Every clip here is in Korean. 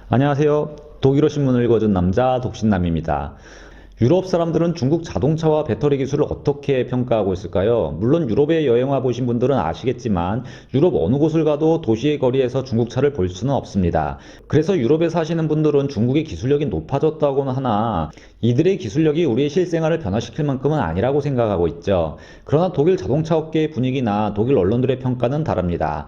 안녕하세요. 독일어 신문을 읽어준 남자 독신남입니다. 유럽 사람들은 중국 자동차와 배터리 기술을 어떻게 평가하고 있을까요? 물론 유럽에 여행 와 보신 분들은 아시겠지만 유럽 어느 곳을 가도 도시의 거리에서 중국차를 볼 수는 없습니다. 그래서 유럽에 사시는 분들은 중국의 기술력이 높아졌다고는 하나 이들의 기술력이 우리의 실생활을 변화시킬 만큼은 아니라고 생각하고 있죠. 그러나 독일 자동차 업계의 분위기나 독일 언론들의 평가는 다릅니다.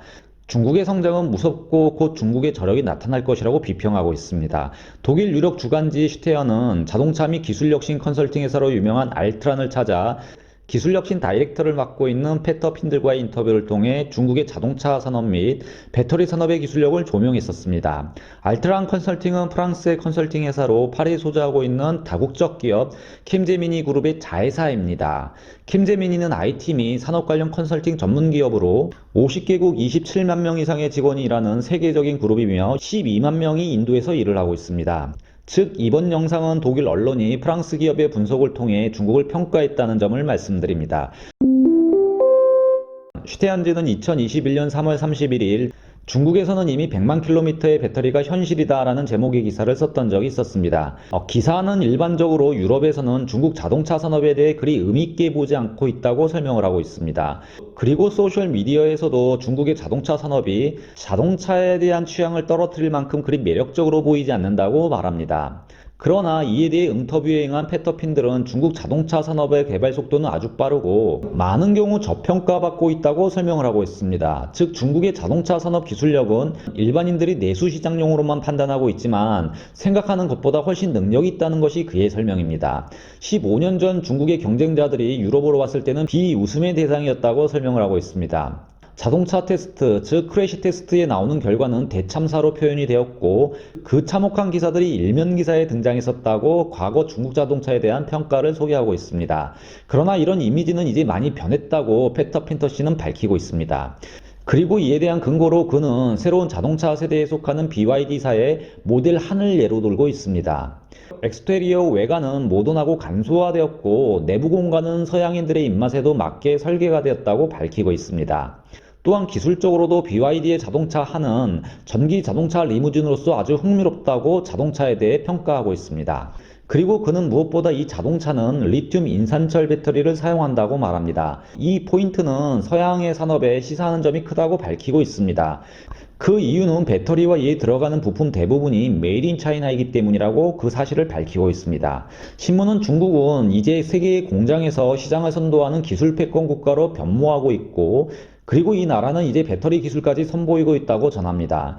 중국의 성장은 무섭고 곧 중국의 저력이 나타날 것이라고 비평하고 있습니다. 독일 유력 주간지 슈테어는 자동차 및 기술혁신 컨설팅 회사로 유명한 알트란을 찾아 기술혁신 다이렉터를 맡고 있는 페터 핀들과의 인터뷰를 통해 중국의 자동차 산업 및 배터리 산업의 기술력을 조명했었습니다. 알트란 컨설팅은 프랑스의 컨설팅 회사로 파리에 소재하고 있는 다국적 기업 캠제미니 그룹의 자회사입니다. 캠제미니는 IT 및 산업 관련 컨설팅 전문 기업으로 50개국 27만 명 이상의 직원이 일하는 세계적인 그룹이며 12만 명이 인도에서 일을 하고 있습니다. 즉, 이번 영상은 독일 언론이 프랑스 기업의 분석을 통해 중국을 평가했다는 점을 말씀드립니다. 슈테한지는 2021년 3월 31일 중국에서는 이미 100만 킬로미터의 배터리가 현실이다라는 제목의 기사를 썼던 적이 있었습니다. 기사는 일반적으로 유럽에서는 중국 자동차 산업에 대해 그리 의미있게 보지 않고 있다고 설명을 하고 있습니다. 그리고 소셜미디어에서도 중국의 자동차 산업이 자동차에 대한 취향을 떨어뜨릴 만큼 그리 매력적으로 보이지 않는다고 말합니다. 그러나 이에 대해 인터뷰에 응한 페터 핀들은 중국 자동차 산업의 개발 속도는 아주 빠르고 많은 경우 저평가받고 있다고 설명을 하고 있습니다. 즉, 중국의 자동차 산업 기술력은 일반인들이 내수 시장용으로만 판단하고 있지만 생각하는 것보다 훨씬 능력이 있다는 것이 그의 설명입니다. 15년 전 중국의 경쟁자들이 유럽으로 왔을 때는 비웃음의 대상이었다고 설명을 하고 있습니다. 자동차 테스트, 즉 크래시 테스트에 나오는 결과는 대참사로 표현이 되었고 그 참혹한 기사들이 일면 기사에 등장했었다고 과거 중국 자동차에 대한 평가를 소개하고 있습니다. 그러나 이런 이미지는 이제 많이 변했다고 페터 핀터 씨는 밝히고 있습니다. 그리고 이에 대한 근거로 그는 새로운 자동차 세대에 속하는 BYD사의 모델 한을 예로 들고 있습니다. 엑스테리어 외관은 모던하고 간소화되었고 내부 공간은 서양인들의 입맛에도 맞게 설계가 되었다고 밝히고 있습니다. 또한 기술적으로도 BYD의 자동차 한은 전기 자동차 리무진으로서 아주 흥미롭다고 자동차에 대해 평가하고 있습니다. 그리고 그는 무엇보다 이 자동차는 리튬 인산철 배터리를 사용한다고 말합니다. 이 포인트는 서양의 산업에 시사하는 점이 크다고 밝히고 있습니다. 그 이유는 배터리와 이에 들어가는 부품 대부분이 메이드 인 차이나이기 때문이라고 그 사실을 밝히고 있습니다. 신문은 중국은 이제 세계의 공장에서 시장을 선도하는 기술 패권 국가로 변모하고 있고 그리고 이 나라는 이제 배터리 기술까지 선보이고 있다고 전합니다.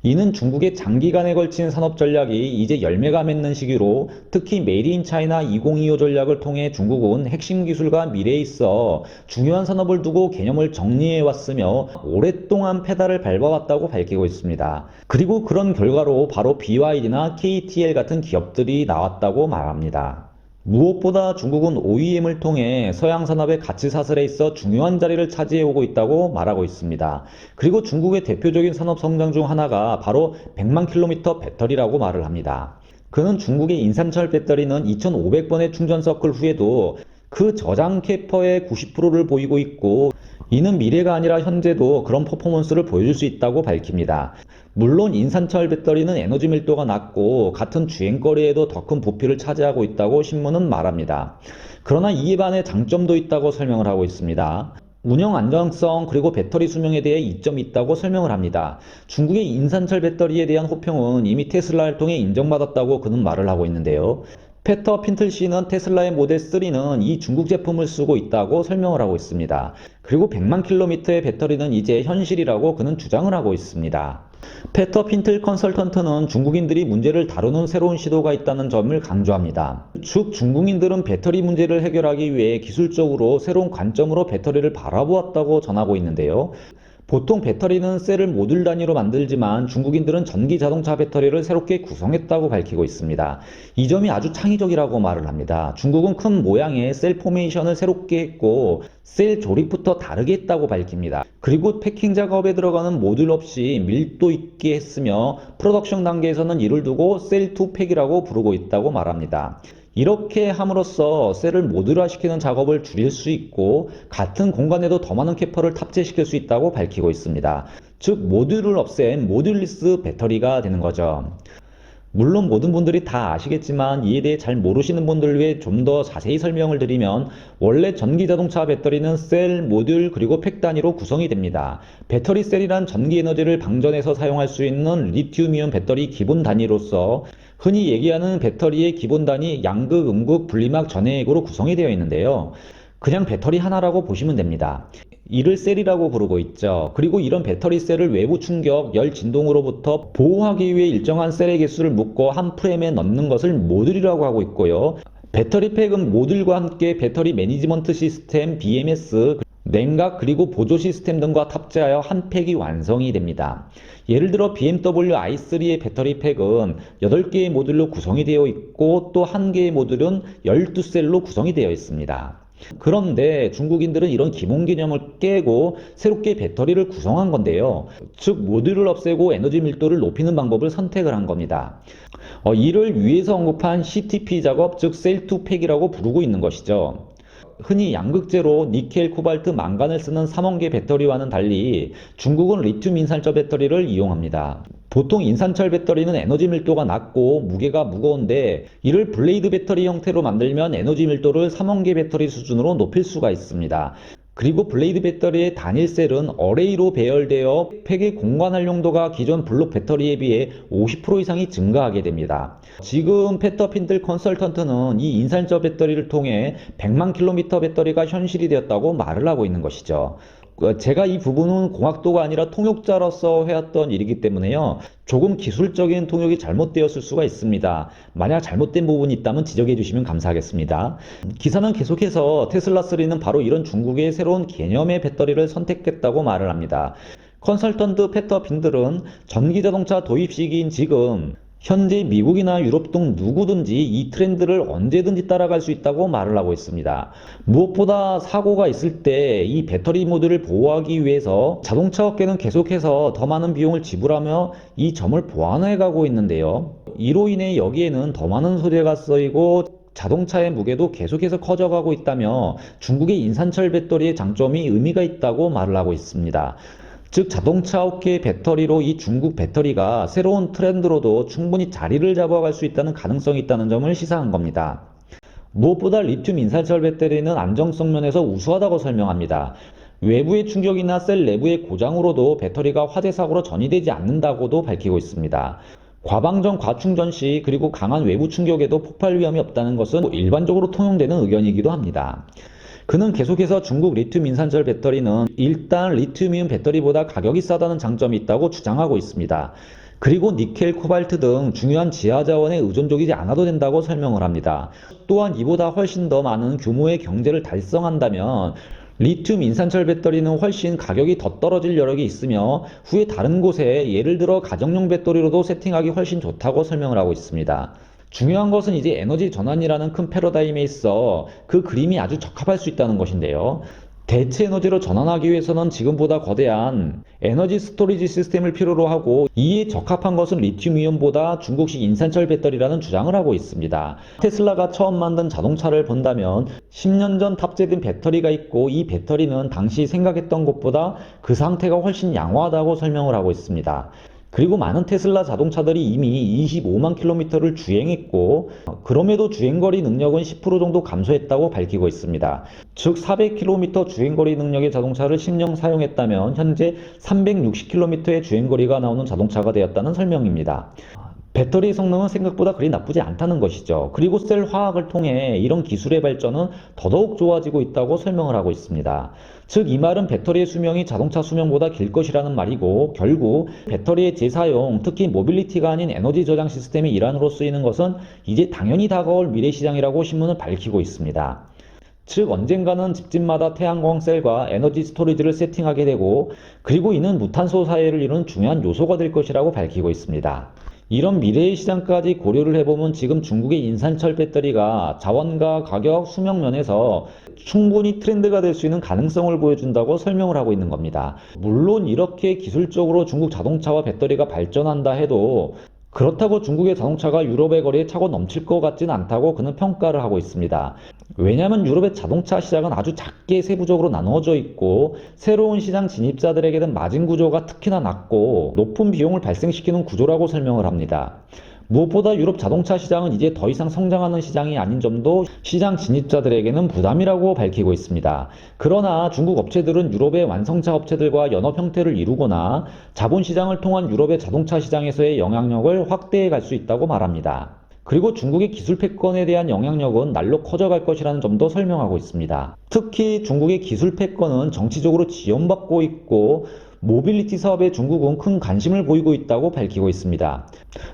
이는 중국의 장기간에 걸친 산업 전략이 이제 열매가 맺는 시기로 특히 메이드 인 차이나 2025 전략을 통해 중국은 핵심 기술과 미래에 있어 중요한 산업을 두고 개념을 정리해 왔으며 오랫동안 페달을 밟아왔다고 밝히고 있습니다. 그리고 그런 결과로 바로 BYD나 KTL 같은 기업들이 나왔다고 말합니다. 무엇보다 중국은 OEM을 통해 서양 산업의 가치 사슬에 있어 중요한 자리를 차지해 오고 있다고 말하고 있습니다. 그리고 중국의 대표적인 산업 성장 중 하나가 바로 100만 킬로미터 배터리라고 말을 합니다. 그는 중국의 인산철 배터리는 2500번의 충전 서클 후에도 그 저장 캐퍼의 90%를 보이고 있고 이는 미래가 아니라 현재도 그런 퍼포먼스를 보여줄 수 있다고 밝힙니다. 물론 인산철 배터리는 에너지 밀도가 낮고 같은 주행거리에도 더 큰 부피를 차지하고 있다고 신문은 말합니다. 그러나 이에 반해 장점도 있다고 설명을 하고 있습니다. 운영 안정성 그리고 배터리 수명에 대해 이점이 있다고 설명을 합니다. 중국의 인산철 배터리에 대한 호평은 이미 테슬라를 통해 인정받았다고 그는 말을 하고 있는데요. 페터 핀틀 씨는 테슬라의 모델 3는 이 중국 제품을 쓰고 있다고 설명을 하고 있습니다. 그리고 100만 킬로미터의 배터리는 이제 현실이라고 그는 주장을 하고 있습니다. 페터 핀틀 컨설턴트는 중국인들이 문제를 다루는 새로운 시도가 있다는 점을 강조합니다. 즉, 중국인들은 배터리 문제를 해결하기 위해 기술적으로 새로운 관점으로 배터리를 바라보았다고 전하고 있는데요. 보통 배터리는 셀을 모듈 단위로 만들지만 중국인들은 전기 자동차 배터리를 새롭게 구성했다고 밝히고 있습니다. 이 점이 아주 창의적이라고 말을 합니다. 중국은 큰 모양의 셀 포메이션을 새롭게 했고 셀 조립부터 다르게 했다고 밝힙니다. 그리고 패킹 작업에 들어가는 모듈 없이 밀도 있게 했으며 프로덕션 단계에서는 이를 두고 셀 투 팩이라고 부르고 있다고 말합니다. 이렇게 함으로써 셀을 모듈화시키는 작업을 줄일 수 있고 같은 공간에도 더 많은 캐퍼를 탑재시킬 수 있다고 밝히고 있습니다. 즉 모듈을 없앤 모듈리스 배터리가 되는 거죠. 물론 모든 분들이 다 아시겠지만 이에 대해 잘 모르시는 분들을 위해 좀 더 자세히 설명을 드리면 원래 전기자동차 배터리는 셀, 모듈, 그리고 팩 단위로 구성이 됩니다. 배터리 셀이란 전기 에너지를 방전해서 사용할 수 있는 리튬이온 배터리 기본 단위로서 흔히 얘기하는 배터리의 기본 단위 양극, 음극, 분리막, 전해액으로 구성이 되어 있는데요. 그냥 배터리 하나라고 보시면 됩니다. 이를 셀이라고 부르고 있죠. 그리고 이런 배터리 셀을 외부 충격, 열 진동으로부터 보호하기 위해 일정한 셀의 개수를 묶어 한 프레임에 넣는 것을 모듈이라고 하고 있고요. 배터리 팩은 모듈과 함께 배터리 매니지먼트 시스템, BMS, 냉각 그리고 보조 시스템 등과 탑재하여 한 팩이 완성이 됩니다. 예를 들어 BMW i3의 배터리 팩은 8개의 모듈로 구성이 되어 있고 또 1개의 모듈은 12셀로 구성이 되어 있습니다. 그런데 중국인들은 이런 기본 개념을 깨고 새롭게 배터리를 구성한 건데요. 즉 모듈을 없애고 에너지 밀도를 높이는 방법을 선택을 한 겁니다. 이를 위에서 언급한 CTP 작업, 즉 셀 투 팩이라고 부르고 있는 것이죠. 흔히 양극재로 니켈, 코발트, 망간을 쓰는 3원계 배터리와는 달리 중국은 리튬 인산철 배터리를 이용합니다. 보통 인산철 배터리는 에너지 밀도가 낮고 무게가 무거운데 이를 블레이드 배터리 형태로 만들면 에너지 밀도를 3원계 배터리 수준으로 높일 수가 있습니다. 그리고 블레이드 배터리의 단일 셀은 어레이로 배열되어 팩의 공간 활용도가 기존 블록 배터리에 비해 50% 이상이 증가하게 됩니다. 지금 페터 핀들 컨설턴트는 이 인산철 배터리를 통해 100만 킬로미터 배터리가 현실이 되었다고 말을 하고 있는 것이죠. 제가 이 부분은 공학도가 아니라 통역자로서 해왔던 일이기 때문에요. 조금 기술적인 통역이 잘못되었을 수가 있습니다. 만약 잘못된 부분이 있다면 지적해 주시면 감사하겠습니다. 기사는 계속해서 테슬라3는 바로 이런 중국의 새로운 개념의 배터리를 선택했다고 말을 합니다. 컨설턴트 페터 핀들은 전기자동차 도입 시기인 지금 현재 미국이나 유럽 등 누구든지 이 트렌드를 언제든지 따라갈 수 있다고 말을 하고 있습니다. 무엇보다 사고가 있을 때 이 배터리 모듈을 보호하기 위해서 자동차 업계는 계속해서 더 많은 비용을 지불하며 이 점을 보완해 가고 있는데요. 이로 인해 여기에는 더 많은 소재가 쓰이고 자동차의 무게도 계속해서 커져가고 있다며 중국의 인산철 배터리의 장점이 의미가 있다고 말을 하고 있습니다. 즉 자동차 업계의 배터리로 이 중국 배터리가 새로운 트렌드로도 충분히 자리를 잡아갈 수 있다는 가능성이 있다는 점을 시사한 겁니다. 무엇보다 리튬 인산철 배터리는 안정성 면에서 우수하다고 설명합니다. 외부의 충격이나 셀 내부의 고장으로도 배터리가 화재 사고로 전이되지 않는다고도 밝히고 있습니다. 과방전, 과충전 시 그리고 강한 외부 충격에도 폭발 위험이 없다는 것은 일반적으로 통용되는 의견이기도 합니다. 그는 계속해서 중국 리튬 인산철 배터리는 일단 리튬이온 배터리보다 가격이 싸다는 장점이 있다고 주장하고 있습니다. 그리고 니켈, 코발트 등 중요한 지하 자원에 의존적이지 않아도 된다고 설명을 합니다. 또한 이보다 훨씬 더 많은 규모의 경제를 달성한다면 리튬 인산철 배터리는 훨씬 가격이 더 떨어질 여력이 있으며 후에 다른 곳에 예를 들어 가정용 배터리로도 세팅하기 훨씬 좋다고 설명을 하고 있습니다. 중요한 것은 이제 에너지 전환이라는 큰 패러다임에 있어 그 그림이 아주 적합할 수 있다는 것인데요. 대체 에너지로 전환하기 위해서는 지금보다 거대한 에너지 스토리지 시스템을 필요로 하고 이에 적합한 것은 리튬이온보다 중국식 인산철 배터리라는 주장을 하고 있습니다. 테슬라가 처음 만든 자동차를 본다면 10년 전 탑재된 배터리가 있고 이 배터리는 당시 생각했던 것보다 그 상태가 훨씬 양호하다고 설명을 하고 있습니다. 그리고 많은 테슬라 자동차들이 이미 25만 킬로미터를 주행했고 그럼에도 주행거리 능력은 10% 정도 감소했다고 밝히고 있습니다. 즉 400km 주행거리 능력의 자동차를 10년 사용했다면 현재 360km의 주행거리가 나오는 자동차가 되었다는 설명입니다. 배터리 성능은 생각보다 그리 나쁘지 않다는 것이죠. 그리고 셀 화학을 통해 이런 기술의 발전은 더더욱 좋아지고 있다고 설명을 하고 있습니다. 즉 이 말은 배터리의 수명이 자동차 수명보다 길 것이라는 말이고 결국 배터리의 재사용, 특히 모빌리티가 아닌 에너지 저장 시스템의 일환으로 쓰이는 것은 이제 당연히 다가올 미래시장이라고 신문은 밝히고 있습니다. 즉 언젠가는 집집마다 태양광 셀과 에너지 스토리지를 세팅하게 되고 그리고 이는 무탄소 사회를 이루는 중요한 요소가 될 것이라고 밝히고 있습니다. 이런 미래의 시장까지 고려를 해보면 지금 중국의 인산철 배터리가 자원과 가격, 수명 면에서 충분히 트렌드가 될 수 있는 가능성을 보여준다고 설명을 하고 있는 겁니다. 물론 이렇게 기술적으로 중국 자동차와 배터리가 발전한다 해도 그렇다고 중국의 자동차가 유럽의 거리에 차고 넘칠 것 같지는 않다고 그는 평가를 하고 있습니다. 왜냐하면 유럽의 자동차 시장은 아주 작게 세부적으로 나누어져 있고 새로운 시장 진입자들에게는 마진 구조가 특히나 낮고 높은 비용을 발생시키는 구조라고 설명을 합니다. 무엇보다 유럽 자동차 시장은 이제 더 이상 성장하는 시장이 아닌 점도 시장 진입자들에게는 부담이라고 밝히고 있습니다. 그러나 중국 업체들은 유럽의 완성차 업체들과 연합 형태를 이루거나 자본시장을 통한 유럽의 자동차 시장에서의 영향력을 확대해 갈 수 있다고 말합니다. 그리고 중국의 기술 패권에 대한 영향력은 날로 커져갈 것이라는 점도 설명하고 있습니다. 특히 중국의 기술 패권은 정치적으로 지원받고 있고 모빌리티 사업에 중국은 큰 관심을 보이고 있다고 밝히고 있습니다.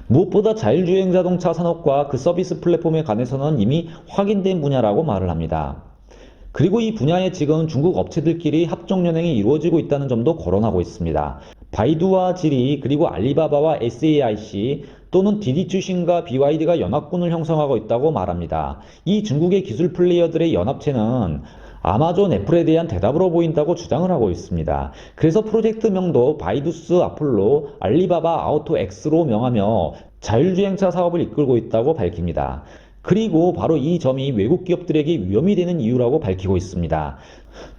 무엇보다 자율주행 자동차 산업과 그 서비스 플랫폼에 관해서는 이미 확인된 분야라고 말을 합니다. 그리고 이 분야에 지금 중국 업체들끼리 합종연행이 이루어지고 있다는 점도 거론하고 있습니다. 바이두와 지리 그리고 알리바바와 SAIC 또는 디디추신과 BYD가 연합군을 형성하고 있다고 말합니다. 이 중국의 기술 플레이어들의 연합체는 아마존, 애플에 대한 대답으로 보인다고 주장을 하고 있습니다. 그래서 프로젝트명도 바이두스 아폴로, 알리바바 아우토 X로 명하며 자율주행차 사업을 이끌고 있다고 밝힙니다. 그리고 바로 이 점이 외국 기업들에게 위험이 되는 이유라고 밝히고 있습니다.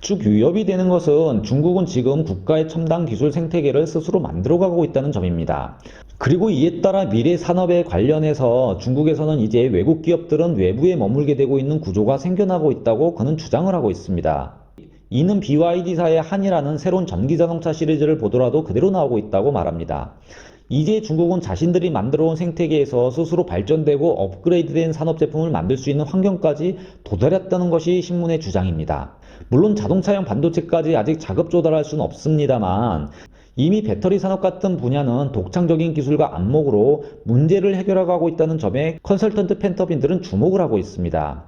쭉 위협이 되는 것은 중국은 지금 국가의 첨단 기술 생태계를 스스로 만들어가고 있다는 점입니다. 그리고 이에 따라 미래 산업에 관련해서 중국에서는 이제 외국 기업들은 외부에 머물게 되고 있는 구조가 생겨나고 있다고 그는 주장을 하고 있습니다. 이는 BYD사의 한이라는 새로운 전기자동차 시리즈를 보더라도 그대로 나오고 있다고 말합니다. 이제 중국은 자신들이 만들어온 생태계에서 스스로 발전되고 업그레이드된 산업 제품을 만들 수 있는 환경까지 도달했다는 것이 신문의 주장입니다. 물론 자동차용 반도체까지 아직 작업 조달할 수는 없습니다만 이미 배터리 산업 같은 분야는 독창적인 기술과 안목으로 문제를 해결하고 있다는 점에 컨설턴트 펜터빈들은 주목을 하고 있습니다.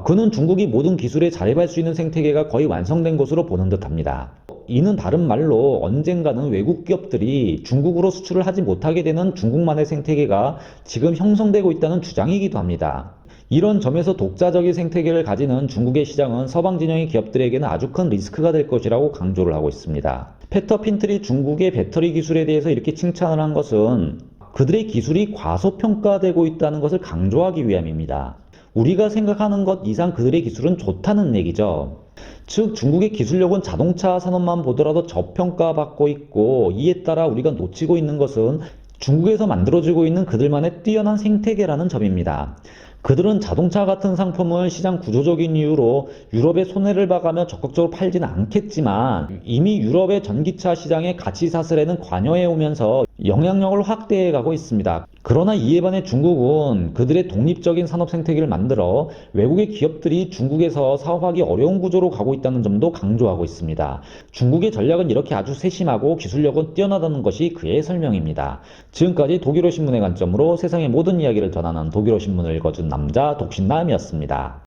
그는 중국이 모든 기술에 자립할 수 있는 생태계가 거의 완성된 것으로 보는 듯합니다. 이는 다른 말로 언젠가는 외국 기업들이 중국으로 수출을 하지 못하게 되는 중국만의 생태계가 지금 형성되고 있다는 주장이기도 합니다. 이런 점에서 독자적인 생태계를 가지는 중국의 시장은 서방 진영의 기업들에게는 아주 큰 리스크가 될 것이라고 강조를 하고 있습니다. 페터 핀틀이 중국의 배터리 기술에 대해서 이렇게 칭찬을 한 것은 그들의 기술이 과소평가되고 있다는 것을 강조하기 위함입니다. 우리가 생각하는 것 이상 그들의 기술은 좋다는 얘기죠. 즉 중국의 기술력은 자동차 산업만 보더라도 저평가받고 있고 이에 따라 우리가 놓치고 있는 것은 중국에서 만들어지고 있는 그들만의 뛰어난 생태계라는 점입니다. 그들은 자동차 같은 상품을 시장 구조적인 이유로 유럽에 손해를 봐가며 적극적으로 팔지는 않겠지만 이미 유럽의 전기차 시장의 가치 사슬에는 관여해 오면서 영향력을 확대해 가고 있습니다. 그러나 이에 반해 중국은 그들의 독립적인 산업 생태계를 만들어 외국의 기업들이 중국에서 사업하기 어려운 구조로 가고 있다는 점도 강조하고 있습니다. 중국의 전략은 이렇게 아주 세심하고 기술력은 뛰어나다는 것이 그의 설명입니다. 지금까지 독일어 신문의 관점으로 세상의 모든 이야기를 전하는 독일어 신문을 읽어준 남자 독신남이었습니다.